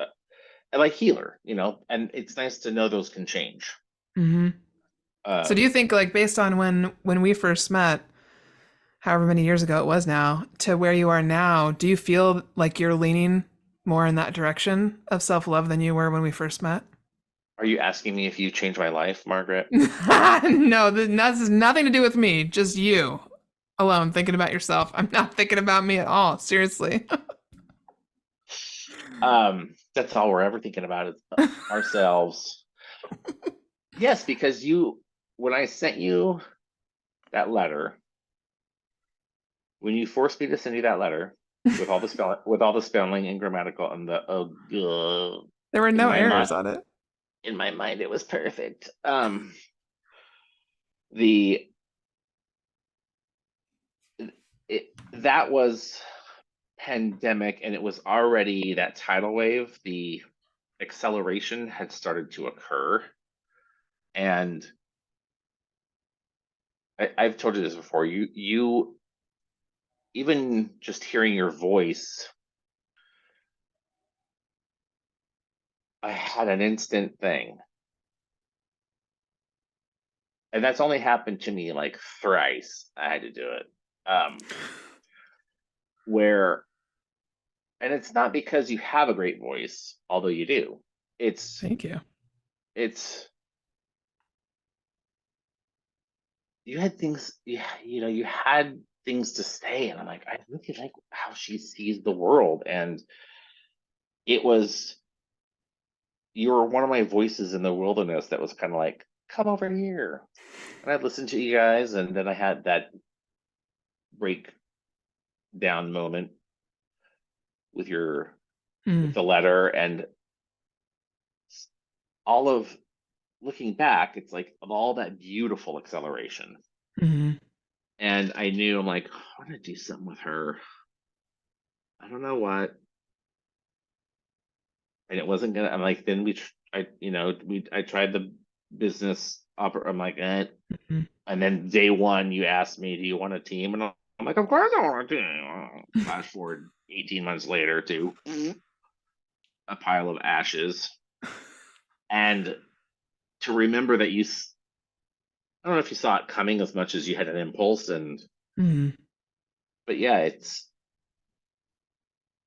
And like healer, and it's nice to know those can change. Hmm. So do you Um, think, like, based on when we first met, however many years ago it was now, to where you are now, do you feel like you're leaning more in that direction of self-love than you were when we first met? are you asking me if you changed my life, Margaret? No, this has nothing to do with me. Just you alone thinking about yourself. I'm not thinking about me at all. Seriously. That's all we're ever thinking about is ourselves. Yes, because when I sent you that letter, when you forced me to send you that letter with all the spelling and grammatical and the There were in no my mind, errors on it. it was perfect. The that was pandemic, and it was already that tidal wave. The acceleration had started to occur, and I've told you this before. You even just hearing your voice, I had an instant thing, and that's only happened to me like thrice. I had to do it. Um, where, and it's not because you have a great voice, although you do. It's Thank you. it's you had things, you had things to say, and I'm like, I really like how she sees the world, and it was you were one of my voices in the wilderness that was kind of like, come over here. And I'd listen to you guys, and then I had that breakdown moment with with Mm. the letter, and all of looking back, it's like of all that beautiful acceleration. Hmm. And I knew I'm like, I want to do something with her. I don't know what. And it wasn't gonna. I'm like, then I tried the business opera. I'm like, eh. Hmm. And then day one, you asked me, do you want a team? And I'm like, of course I want a team. Flash forward 18 months later to a pile of ashes. And to remember that I don't know if you saw it coming as much as you had an impulse. Hmm. But yeah, it's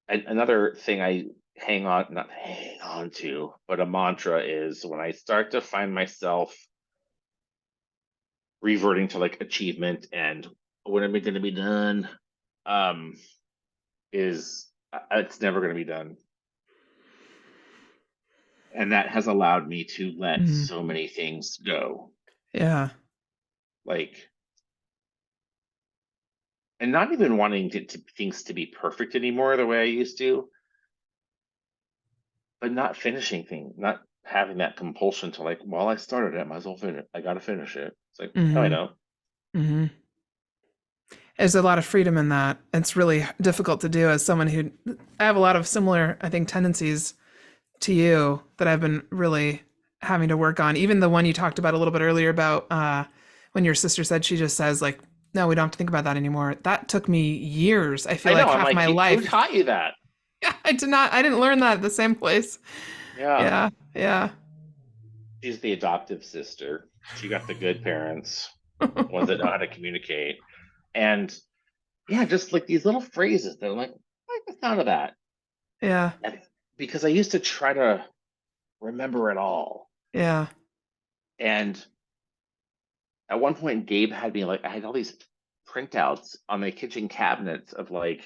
another thing I not hang on to, but a mantra is when I start to find myself reverting to like achievement and when am I going to be done? Um, is it's never going to be done, and that has allowed me to let Hmm. so many things go, Yeah. like, and not even wanting things to be perfect anymore the way I used to, but not finishing things, not having that compulsion to like, well, I started it, I might as well finish. I got to finish it. It's like, no, I Hmm. don't. Hmm. There's a lot of freedom in that. It's really difficult to do as someone who I have a lot of similar, I think, tendencies to you that I've been really having to work on. Even the one you talked about a little bit earlier about when your sister said she just says like, no, we don't have to think about that anymore. That took me years. I feel I like know. I'm half like, my who life. taught you that? I did not. I didn't learn that at the same place. Yeah. Yeah. Yeah. She's the adoptive sister. She got the good parents, ones that know how to communicate. And yeah, just like these little phrases that I'm like, I like the sound of that. Yeah. And because I used to try to remember it all. Yeah. And at one point, Gabe had me like, I had all these printouts on my kitchen cabinets of like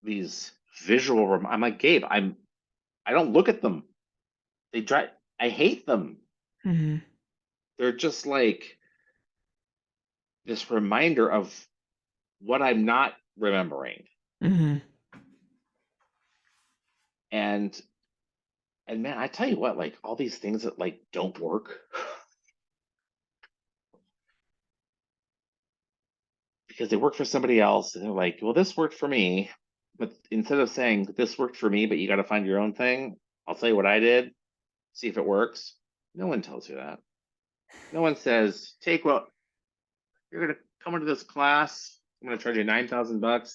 these I'm like, Gabe, I don't look at them. They drive, I hate them. Hmm. They're just like this reminder of what I'm not remembering. Hmm. And and man, I tell you what, like all these things that like don't work because they work for somebody else, and they're like, well, this worked for me. But instead of saying this worked for me, but you got to find your own thing, I'll tell you what I did, see if it works. No one tells you that. No one says, take what you're gonna come into this class. I'm gonna charge you $9,000,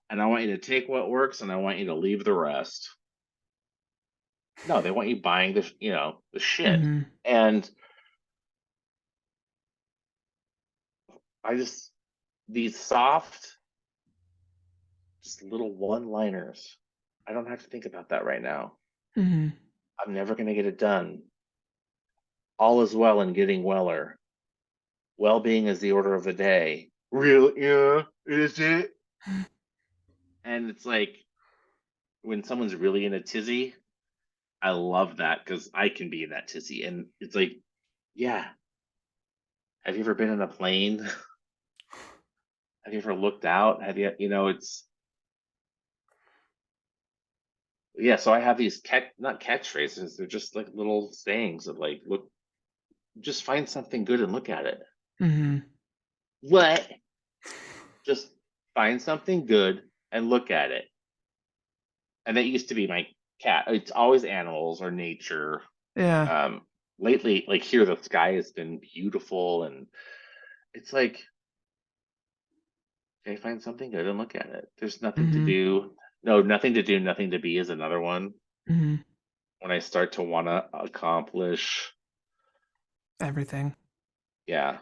and I want you to take what works, and I want you to leave the rest. No, they want you buying the shit. Hmm. And I just these soft, just little one-liners. I don't have to think about that right now. Hmm. I'm never gonna get it done. All is well in getting weller. Well-being is the order of the day. Real, yeah, is it? And it's like when someone's really in a tizzy, I love that because I can be in that tizzy. And it's like, yeah, have you ever been in a plane? Have you ever looked out? Have you, it's, yeah. So I have these not catchphrases, they're just like little sayings of like, look, just find something good and look at it. Hmm. What? Just find something good and look at it. And that used to be my cat. It's always animals or nature. Yeah. Um, lately, like here, the sky has been beautiful, and it's like, okay, find something good and look at it. There's nothing to Hmm. do. No, nothing to do, nothing to be is another one. Hmm. When I start to want to accomplish, Everything. yeah,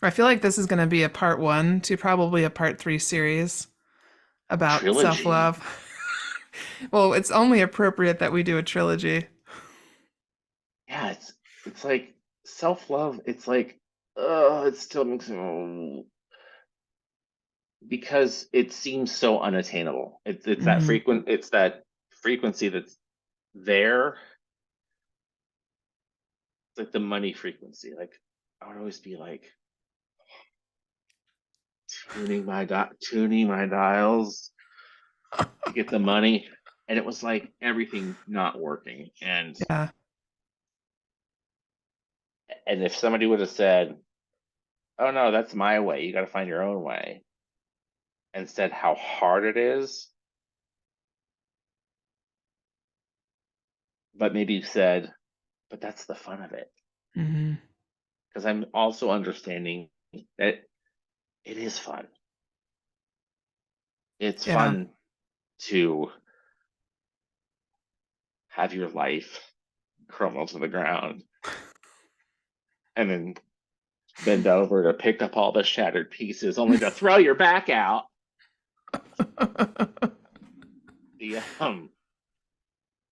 I feel like this is going to be a part one to probably a part three series about self trilogy. love. Well, it's only appropriate that we do a trilogy. Yeah, it's like self love. It's like, it still makes me because it seems so unattainable. Hmm. It's that frequency that's there. It's like the money frequency. Like I would always be like tuning my dials to get the money, and it was like everything not working. Yeah. And if somebody would have said, "Oh no, that's my way. You got to find your own way," and said how hard it is, but maybe said, "But that's the fun of it," Hmm. because I'm also understanding that it is fun. It's Yeah. fun to have your life crumble to the ground and then bend over to pick up all the shattered pieces only to throw your back out. The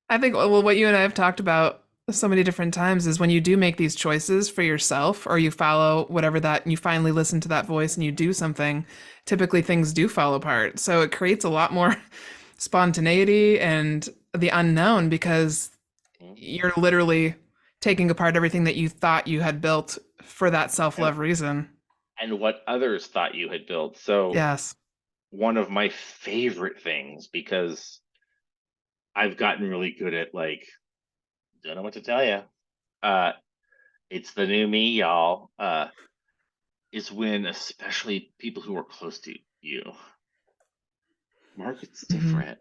I think, well, what you and I have talked about so many different times is when you do make these choices for yourself or you follow whatever that, and you finally listen to that voice and you do something, typically things do fall apart. So it creates a lot more spontaneity and the unknown because you're literally taking apart everything that you thought you had built for that self and, love reason. and what others thought you had built. So Yes. one of my favorite things, because I've gotten really good at like, don't know what to tell you. Uh, it's the new me, y'all. Is when especially people who are close to you. Margaret's Hmm. different.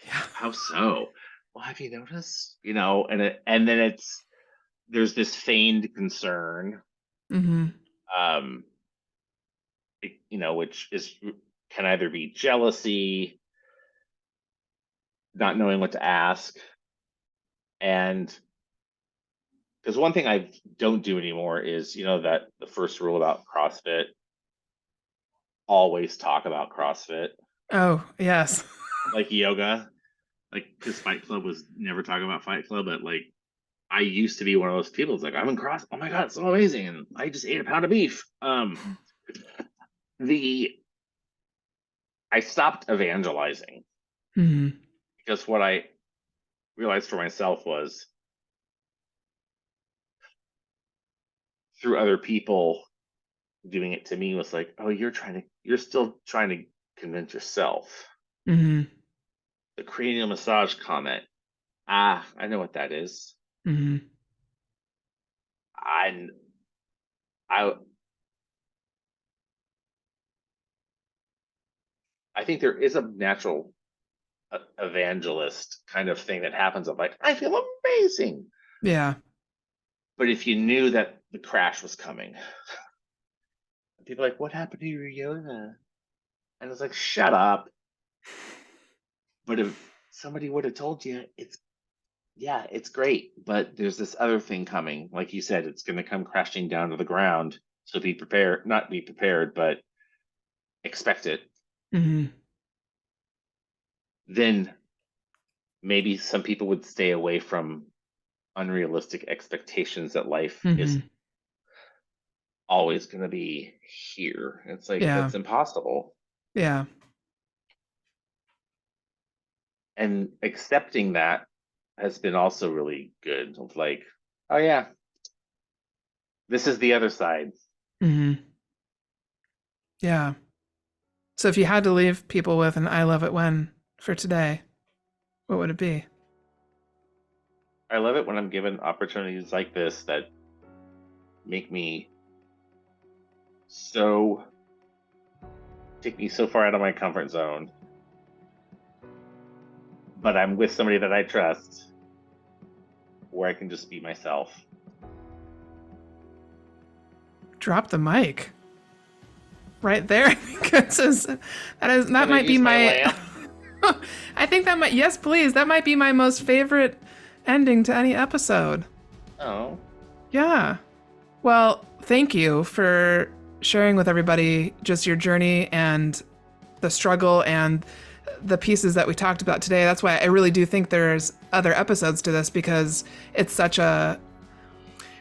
Yeah. How so? Well, have you noticed? And then there's this feigned concern, Hmm. um, which is can either be jealousy, not knowing what to ask, And because one thing I don't do anymore is, that the first rule about CrossFit, always talk about CrossFit, Oh, yes. like yoga, like because Fight Club was never talking about Fight Club, but like I used to be one of those people. It's like I'm in cross. Oh my god, it's so amazing, and I just ate a pound of beef. The I stopped evangelizing Mm-hmm. because what I realized for myself was through other people doing it to me was like, oh, you're still trying to convince yourself. Mm-hmm. The cranial massage comment. Ah, I know what that is. Mm-hmm. I, I, I think there is a natural evangelist kind of thing that happens of like, I feel amazing. Yeah. But if you knew that the crash was coming, people are like, what happened to your yoga? And it's like, shut up. But if somebody would have told you, it's great, but there's this other thing coming. Like you said, it's going to come crashing down to the ground. So be prepared, not be prepared, but expect it. Mm-hmm. Then maybe some people would stay away from unrealistic expectations that life is Mm-hmm. always going to be here. It's like, Yeah. that's impossible. Yeah. And accepting that has been also really good. Of like, oh yeah, this is the other side. Mm-hmm. Yeah. So if you had to leave people with an I love it when for today, what would it be? I love it when I'm given opportunities like this that make me so take me so far out of my comfort zone, but I'm with somebody that I trust where I can just be myself. Drop the mic. Right there. I think that Can I might be use my my lamp? I think that might, yes, please. That might be my most favorite ending to any episode. Oh, Yeah. Well, thank you for sharing with everybody just your journey and the struggle and the pieces that we talked about today. That's why I really do think there's other episodes to this, because it's such a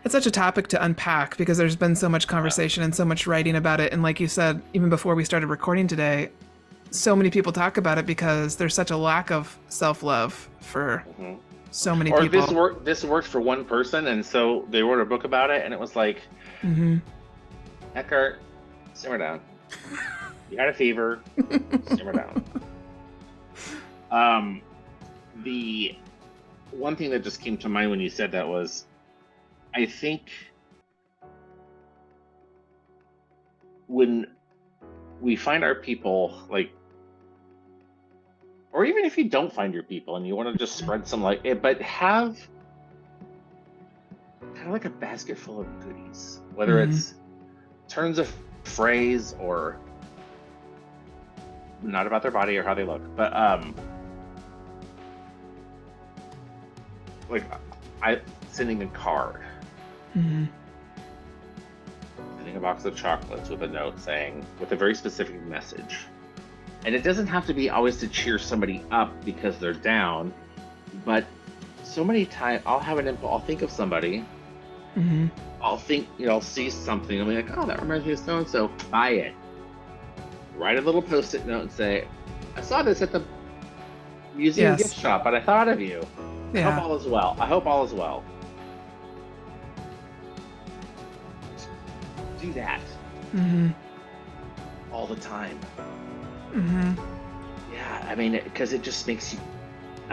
topic to unpack, because there's been so much conversation and so much writing about it. And like you said, even before we started recording today, so many people talk about it because there's such a lack of self-love for so many or people. this worked for one person, and so they wrote a book about it, and it was like, Mm-hmm. Eckhart, simmer down. You had a fever, simmer down. The one thing that just came to mind when you said that was, I think when we find our people, like, or even if you don't find your people and you want to just spread some like it, but have kind of like a basket full of goodies, whether Mm-hmm. it's turns of phrase or not about their body or how they look, but like I sending a card, Mm-hmm. sending a box of chocolates with a note saying, with a very specific message. And it doesn't have to be always to cheer somebody up because they're down, but so many times I'll have an impulse, I'll think of somebody, Mm-hmm. I'll think, I'll see something, I'll be like, oh, that reminds me of so and so, buy it. Write a little post-it note and say, I saw this at the museum gift shop, but I thought of you. I hope all is well. I hope all is well. Do that. Mm-hmm. All the time. Mm-hmm. Yeah, I mean, because it just makes you.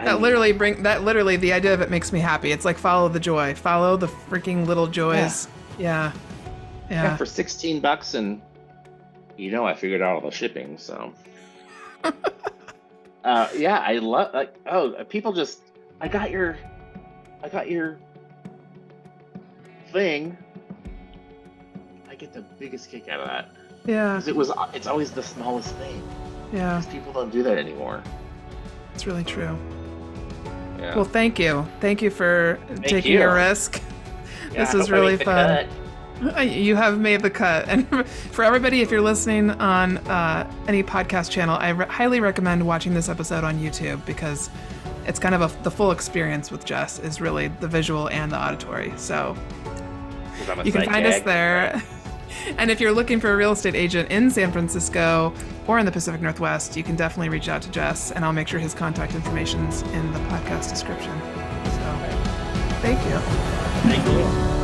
Literally the idea of it makes me happy. It's like follow the joy, follow the freaking little joys. Yeah. For $16, and I figured out all the shipping, so. I love people just. I got your thing. I get the biggest kick out of that. Yeah. Because it's always the smallest thing. Yeah. Because people don't do that anymore. It's really true. Yeah. Well, thank you. Thank you for taking you. a risk. Yeah, This I is hope I really make the fun. cut. You have made the cut. And for everybody, if you're listening on any podcast channel, I highly recommend watching this episode on YouTube because it's kind of the full experience with Jess is really the visual and the auditory. So 'Cause I'm a you can find us psychic. there. And if you're looking for a real estate agent in San Francisco or in the Pacific Northwest, you can definitely reach out to Jess, and I'll make sure his contact information's in the podcast description. So, thank you. Thank you.